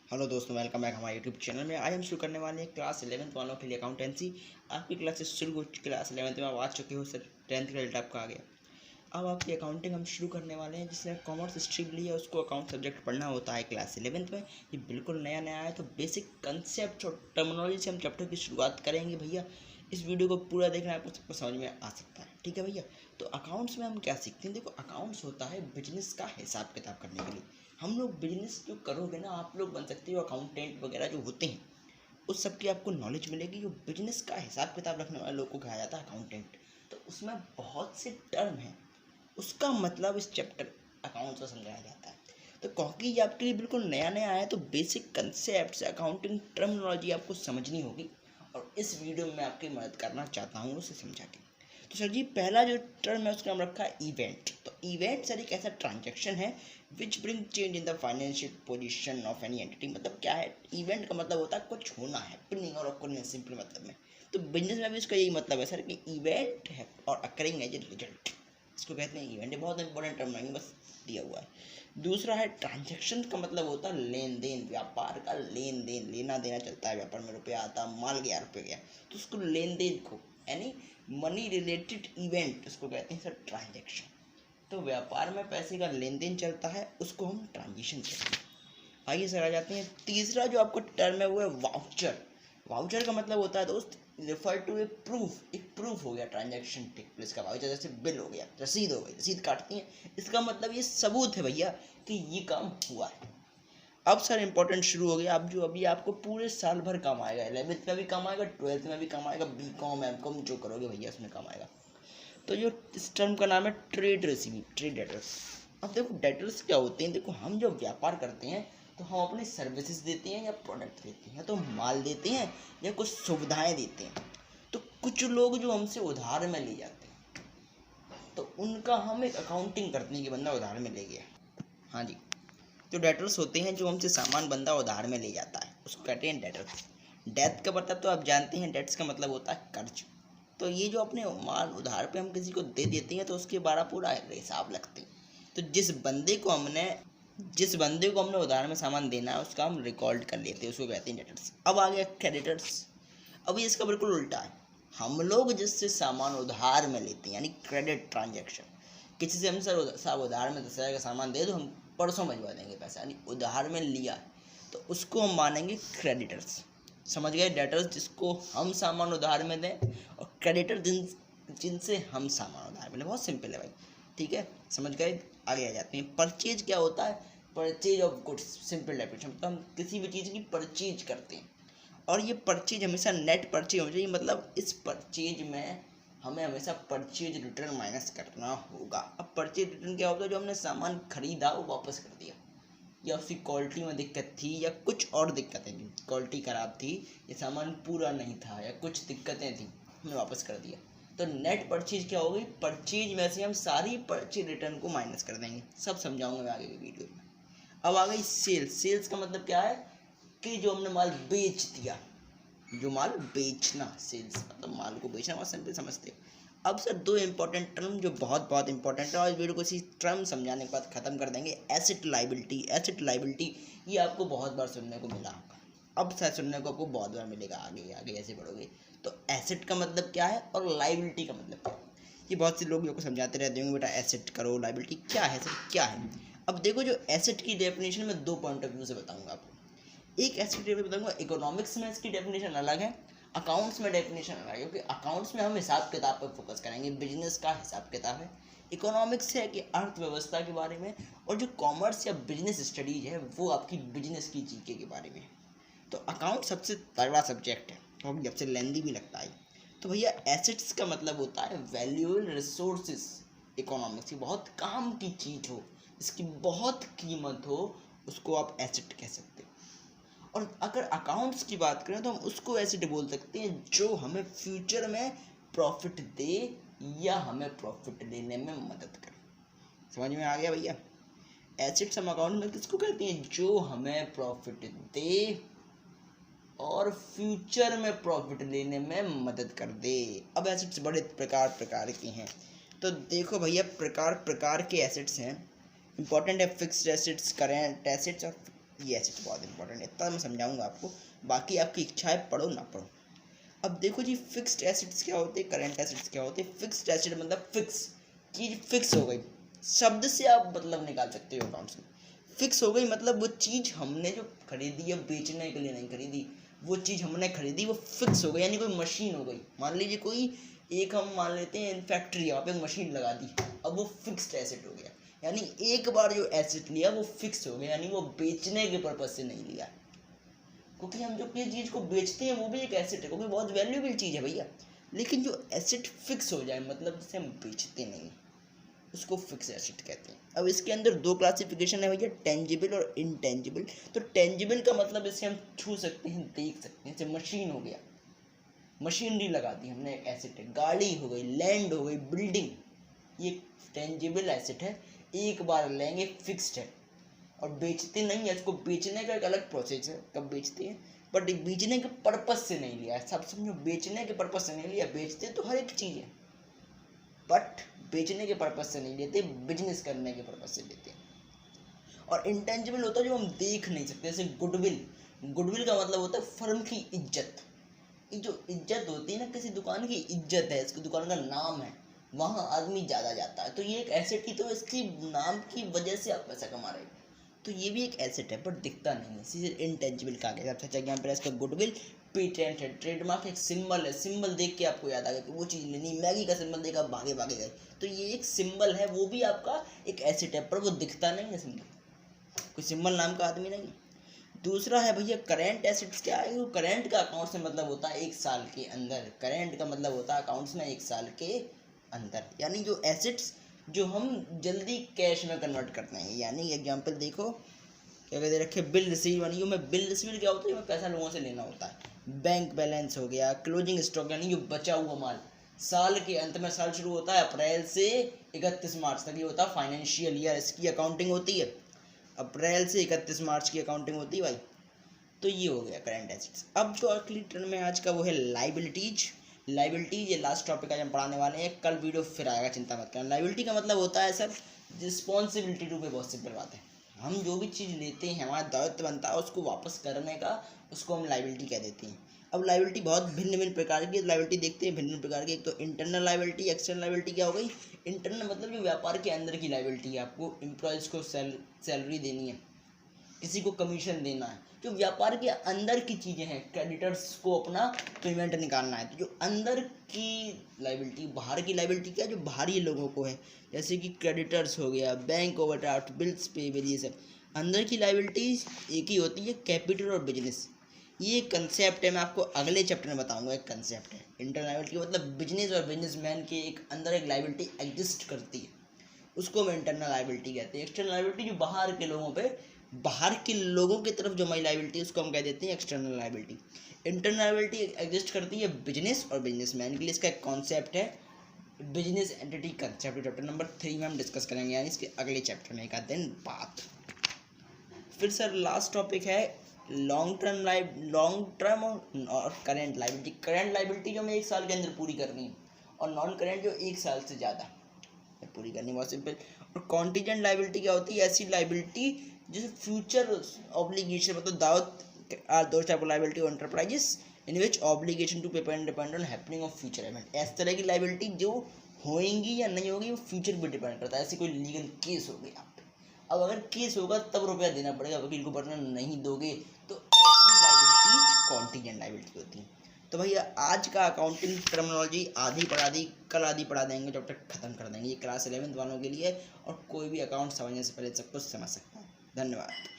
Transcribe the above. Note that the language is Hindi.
हेलो दोस्तों, वेलकम बैक हमारे यूट्यूब चैनल में। आज हम शुरू करने वाले हैं क्लास 11th वालों के लिए अकाउंटेंसी। आपकी क्लासेस शुरू हो चुकी, क्लास 11th में आप आ चुके हो सर। 10th का रिजल्ट आपका आ गया। अब आपकी अकाउंटिंग हम शुरू करने वाले हैं। जिसने कॉमर्स स्ट्रीम ली है उसको अकाउंट सब्जेक्ट पढ़ना होता है क्लास 11th में। ये बिल्कुल नया नया है, तो बेसिक कंसेप्ट और टर्मिनोलॉजी से हम चैप्टर की शुरुआत करेंगे भैया। इस वीडियो को पूरा देखना, आपको सबको समझ में आ सकता है, ठीक है भैया। तो अकाउंट्स में हम क्या सीखते हैं, देखो अकाउंट्स होता है बिजनेस का हिसाब किताब करने के लिए। हम लोग बिजनेस जो करोगे ना, आप लोग बन सकते हो अकाउंटेंट वगैरह जो होते हैं, उस सब की आपको नॉलेज मिलेगी। जो बिजनेस का हिसाब किताब रखने वाले लोग को कहा जाता है अकाउंटेंट। तो उसमें बहुत से टर्म हैं, उसका मतलब इस चैप्टर अकाउंट्स में समझाया जाता है। तो क्योंकि ये आपके लिए बिल्कुल नया नया है, तो बेसिक कंसेप्ट से अकाउंटिंग टर्मिनोलॉजी आपको समझनी होगी, और इस वीडियो में आपकी मदद करना चाहता हूँ उसे समझा के। तो सर जी, पहला जो टर्म है उसका नाम रखा है इवेंट। तो इवेंट सर एक ऐसा ट्रांजैक्शन है विच bring change in the financial position of any entity. मतलब क्या है, इवेंट का मतलब होता है कुछ होना, हैपनिंग और ऑकरेंस सिंपल मतलब में। तो बिजनेस में भी इसका यही मतलब है सर कि इवेंट है और अकरिंग एज ए रिजल्ट, इसको कहते हैं इवेंट। ये बहुत इंपॉर्टेंट टर्म नहीं, बस दिया हुआ है। दूसरा है ट्रांजैक्शन, का मतलब होता है लेन देन, व्यापार का लेन देन, लेना देना चलता है व्यापार में। रुपया आता, माल गया, रुपये गया, तो उसको लेन देन को यानी मनी रिलेटेड इवेंट उसको कहते हैं सर ट्रांजैक्शन। तो व्यापार में पैसे का लेन देन चलता है, उसको हम ट्रांजेक्शन कहते हैं। आइए सर आ जाते हैं। तीसरा जो आपको टर्म है वो है वाउचर। वाउचर का मतलब होता है दोस्त रेफर टू ए प्रूफ। एक प्रूफ हो गया ट्रांजैक्शन टेक प्लेस का। वाउचर जैसे बिल हो गया, रसीद हो गई, रसीद काटती हैं, इसका मतलब ये सबूत है भैया कि ये काम हुआ है। अब सर इंपॉर्टेंट शुरू हो गया। अब जो अभी आपको पूरे साल भर काम आएगा, 11th में भी काम आएगा, 12th में भी काम आएगा, BCom MCom जो करोगे भैया उसमें काम आएगा। तो जो इस टर्म का नाम है ट्रेड रिसीविंग, ट्रेड डेटर्स। अब देखो डेटर्स क्या होते हैं, देखो हम जब व्यापार करते हैं तो हम अपने सर्विसेज देते हैं या प्रोडक्ट देते हैं, या तो माल देते हैं या कुछ सुविधाएं देते हैं। तो कुछ लोग जो हमसे उधार में ले जाते हैं, तो उनका हम एक अकाउंटिंग करते हैं कि बंदा उधार में ले गया। हाँ जी, जो डेटर्स होते हैं, जो हमसे सामान बंदा उधार में ले जाता है, उसको कहते हैं डेटर्स। डेट का मतलब तो आप जानते हैं, डेट्स का मतलब होता है कर्ज। तो ये जो अपने माल उधार पे हम किसी को दे देते हैं, तो उसके बारे पूरा हिसाब लगते हैं। तो जिस बंदे को हमने उधार में सामान देना है उसका हम रिकॉर्ड कर लेते हैं, उसको कहते हैं डेटर्स। अब आ गया क्रेडिटर्स। अब ये इसका बिल्कुल उल्टा है। हम लोग जिससे सामान उधार में लेते हैं यानी क्रेडिट ट्रांजैक्शन। किसी से हम सर साहब उधार में 10,000 का सामान दे दो, हम परसों भिजवा देंगे पैसा, यानी उधार में लिया, तो उसको हम मानेंगे क्रेडिटर्स। समझ गए, डेटर्स जिसको हम सामान उधार में दें, और क्रेडिटर जिनसे हम सामान उधार में लें। बहुत सिंपल है भाई, ठीक है, समझ गए। आगे आ जाते हैं। परचेज क्या होता है, purchase of goods, simple definition. मतलब हम किसी भी चीज़ की परचेज करते हैं, और ये परचेज हमेशा नेट परचेज होनी चाहिए। मतलब इस परचेज में हमें हमेशा परचेज रिटर्न माइनस करना होगा। अब परचेज रिटर्न क्या होता है, जो हमने सामान खरीदा वो वापस कर दिया, या उसकी क्वालिटी में दिक्कत थी, या कुछ और दिक्कतें थी, क्वालिटी ख़राब थी, या सामान पूरा नहीं था, या कुछ दिक्कतें थी, हमने वापस कर दिया। तो नेट परचेज क्या होगी, परचेज में से हम सारी परचेज रिटर्न को माइनस कर देंगे। सब समझाऊंगा मैं आगे की वीडियो में। अब आ गई सेल्स। सेल्स का मतलब क्या है कि जो हमने माल बेच दिया, जो माल बेचना, सेल्स मतलब माल को बेचना, बहुत सिंपल समझते हो। अब सर दो इंपॉर्टेंट टर्म जो बहुत बहुत इंपॉर्टेंट है, और इस वीडियो को इसी टर्म समझाने के बाद खत्म कर देंगे। Asset liability. एसेट लाइबिलिटी ये आपको बहुत बार सुनने को मिला होगा, अब सर सुनने को आपको बहुत बार मिलेगा, आगे आगे ऐसे बढ़ोगे। तो एसेट का मतलब क्या है और लाइबिलिटी का मतलब क्या है, ये बहुत से लोग को समझाते रहते होंगे, बेटा एसेट करो, लाइबिलिटी क्या है सर, क्या है। अब देखो, जो एसेट की डेफिनेशन में दो पॉइंट ऑफ व्यू से बताऊंगा आपको। एक एसेट बताऊंगा, इकोनॉमिक्स में इसकी डेफिनेशन अलग है, अकाउंट्स में डेफिनेशन अलग है। क्योंकि अकाउंट्स में हम हिसाब किताब पर फोकस करेंगे, बिजनेस का हिसाब किताब है। इकोनॉमिक्स है कि अर्थव्यवस्था के बारे में, और जो कॉमर्स या बिजनेस स्टडीज है वो आपकी बिजनेस की जीके के बारे में। तो अकाउंट सबसे तगड़ा सब्जेक्ट है, और सबसे लेंदी भी लगता है। तो भैया एसेट्स का मतलब होता है वैल्यूएबल रिसोर्सेज। इकोनॉमिक्स की बहुत काम की चीज़ हो, इसकी बहुत कीमत हो, उसको आप एसेट कह सकते हो। और अगर अकाउंट्स की बात करें तो हम उसको एसेट बोल सकते हैं जो हमें फ्यूचर में प्रॉफिट दे, या हमें प्रॉफिट लेने में मदद करे। समझ में आ गया भैया। एसेट्स हम अकाउंट में किसको कहते हैं, जो हमें प्रॉफिट दे और फ्यूचर में प्रॉफिट लेने में मदद कर दे। अब एसेट्स बड़े प्रकार प्रकार के हैं। तो देखो भैया, प्रकार प्रकार के एसेट्स हैं। इंपॉर्टेंट है फिक्स्ड एसेट्स, करेंट एसेट्स और ये एसेट बहुत इंपॉर्टेंट है, इतना मैं समझाऊंगा आपको, बाकी आपकी इच्छा है पढ़ो ना पढ़ो। अब देखो जी, फिक्स्ड एसेट्स क्या होते हैं, करंट एसेट्स क्या होते हैं। फिक्स्ड एसेट मतलब फिक्स चीज, फिक्स हो गई, शब्द से आप मतलब निकाल सकते हो अकाउंट्स में। फिक्स हो गई मतलब वो चीज़ हमने जो खरीदी है बेचने के लिए नहीं खरीदी, वो चीज़ हमने खरीदी वो फिक्स हो गई, यानी कोई मशीन हो गई। मान लीजिए कोई एक, हम मान लेते हैं फैक्ट्री, आप एक मशीन लगा दी, अब वो फिक्स्ड एसेट हो गया। यानी एक बार जो एसेट लिया वो फिक्स हो गया, यानी वो बेचने के पर्पज से नहीं लिया, क्योंकि हम जो किसी चीज़ को बेचते हैं वो भी एक एसेट है, क्योंकि बहुत वैल्यूएबल चीज़ है भैया। लेकिन जो एसेट फिक्स हो जाए मतलब जिसे हम बेचते नहीं, उसको फिक्स एसेट कहते हैं। अब इसके अंदर दो क्लासिफिकेशन है भैया, टेंजिबल और इनटेंजिबल। तो टेंजिबल का मतलब इसे हम छू सकते हैं, देख सकते हैं, जैसे मशीन हो गया, मशीनरी लगा दी हमने, एक एसेट है। गाड़ी हो गई, लैंड हो गई, बिल्डिंग, ये टेंजिबल एसेट है, एक बार लेंगे, फिक्स्ड है और बेचते नहीं है इसको। बेचने का एक अलग प्रोसेस है, कब बेचते हैं, बट बेचने के पर्पज से नहीं लिया है, सब समझो, बेचने के पर्पज से नहीं लिया। बेचते तो हर एक चीज़ है, बट बेचने के पर्पज से नहीं लेते, बिजनेस करने के पर्पज से लेते हैं। और इंटेंजिबल होता है जो हम देख नहीं सकते, जैसे गुडविल। गुडविल का मतलब होता है फर्म की इज्जत। ये जो इज्जत होती है ना, किसी दुकान की इज्जत है, इसकी दुकान का नाम है, वहाँ आदमी ज़्यादा जाता है, तो ये एक एसेट ही, तो इसकी नाम की वजह से आप पैसा कमा रहे हो, तो ये भी एक एसेट है, बट दिखता नहीं है, सीधे इंटेंजिबल का गया। सबसे अच्छा एग्जाम्पल है इसका गुडविल। पेटेंट है, ट्रेडमार्क एक सिंबल है, सिंबल देख के आपको याद आ गया कि वो चीज़ लेनी, मैगी का सिंबल देखा भागे भागे गए, तो ये एक सिंबल है, वो भी आपका एक एसेट है, पर वो दिखता नहीं है सिंबल, कोई सिंबल नाम का आदमी नहीं। दूसरा है भैया करेंट एसेट्स। क्या है, वो करेंट का अकाउंट से मतलब होता है एक साल के अंदर, करेंट का मतलब होता है अकाउंट्स में एक साल के अंदर, यानी जो एसेट्स जो हम जल्दी कैश में कन्वर्ट करते हैं। यानी एग्जांपल देखो, क्या कहते रखे, बिल रिसीव, यानी जो मैं बिल रिसीव क्या होता है, मैं पैसा लोगों से लेना होता है। बैंक बैलेंस हो गया, क्लोजिंग स्टॉक यानी जो बचा हुआ माल, साल के अंत में, साल शुरू होता है अप्रैल से 31 मार्च तक, ये होता है फाइनेंशियल ईयर, इसकी अकाउंटिंग होती है। अप्रैल से 31 मार्च की अकाउंटिंग होती है भाई। तो ये हो गया करंट एसेट्स। अब जो अगली टर्म में आज का वो है लाइबिलिटीज। लाइबिलिटीज ये लास्ट टॉपिक आज हम पढ़ाने वाले हैं, कल वीडियो फिर आएगा, चिंता मत करना। लाइबिलिटी का मतलब होता है सर रिस्पॉन्सिबिलिटी टू पे, बहुत सिंपल बात है, हम जो भी चीज़ लेते हैं हमारा दायित्व बनता है उसको वापस करने का, उसको हम लाइबिलिटी कह देते हैं। अब लाइबिलिटी बहुत भिन्न भिन्न प्रकार की लाइबिलिटी देखते हैं, भिन्न भिन्न प्रकार की। एक तो इंटरनल लाइबिलिटी, एक्सटर्नल लाइबिलिटी क्या हो गई। इंटरनल मतलब जो व्यापार के अंदर की लाइबिलिटी है, आपको एम्प्लॉयज़ को सैलरी देनी है, किसी को कमीशन देना है, जो व्यापार के अंदर की चीज़ें हैं, क्रेडिटर्स को अपना पेमेंट निकालना है, तो जो अंदर की लाइबिलिटी। बाहर की लाइबिलिटी क्या है, जो बाहरी लोगों को है, जैसे कि क्रेडिटर्स हो गया, बैंक ओवरड्राफ्ट, बिल्स पेबल, ये सब। अंदर की लाइबिलिटीज एक ही होती है, कैपिटल और बिजनेस। ये कंसेप्ट है, मैं आपको अगले चैप्टर में बताऊंगा। एक कंसेप्ट है इंटरनल लाइबिलिटी, मतलब बिजनेस और बिजनेसमैन के एक अंदर एक लाइबिलिटी एग्जिस्ट करती है, उसको हम इंटरनल लाइबिलिटी कहते हैं। एक्सटर्नल लाइबिलिटी जो बाहर के लोगों पे, बाहर के लोगों की तरफ जो हमारी लाइबिलिटी है उसको हम कह देते हैं external liability. Internal liability exist करती है बिजनेस और बिजनेसमैन के लिए। इसका एक कॉन्सेप्ट है business entity concept, chapter number 3 में हम डिस्कस करेंगे, यानी इसके अगले चैप्टर में एक आध दिन बाद। फिर सर लास्ट टॉपिक है लॉन्ग टर्म और करेंट लाइबिलिटी। करेंट लाइबिलिटी जो हमें एक साल के अंदर पूरी करनी है, और नॉन करेंट जो एक साल से ज़्यादा पूरी करनी, बहुत सिंपल। और कॉन्टीजेंट लाइबिलिटी क्या होती है, ऐसी लाइबिलिटी जैसे फ्यूचर ऑब्लिगेशन, मतलब दावत आर दोस्त टाइप ऑफ लाइबिलिटी और enterprises in which obligation to paper depend on happening of future event. इस तरह की लाइबिलिटी जो होएंगी या नहीं होगी वो फ्यूचर पर डिपेंड करता है। ऐसे कोई लीगल केस हो गया, अब अगर केस होगा तब रुपया देना पड़ेगा, वकील को भरना नहीं दोगे तो ऐसी लाइबिलिटी कॉन्टीजेंट लाइबिलिटी होती है। तो भैया आज का अकाउंटिंग टर्मिनोलॉजी आधी पढ़ा दी, कल आधी पढ़ा देंगे, जब तक खत्म कर देंगे। ये क्लास 11th वालों के लिए, और कोई भी अकाउंट समझने से पहले सब कुछ समझ सकता है। धन्यवाद।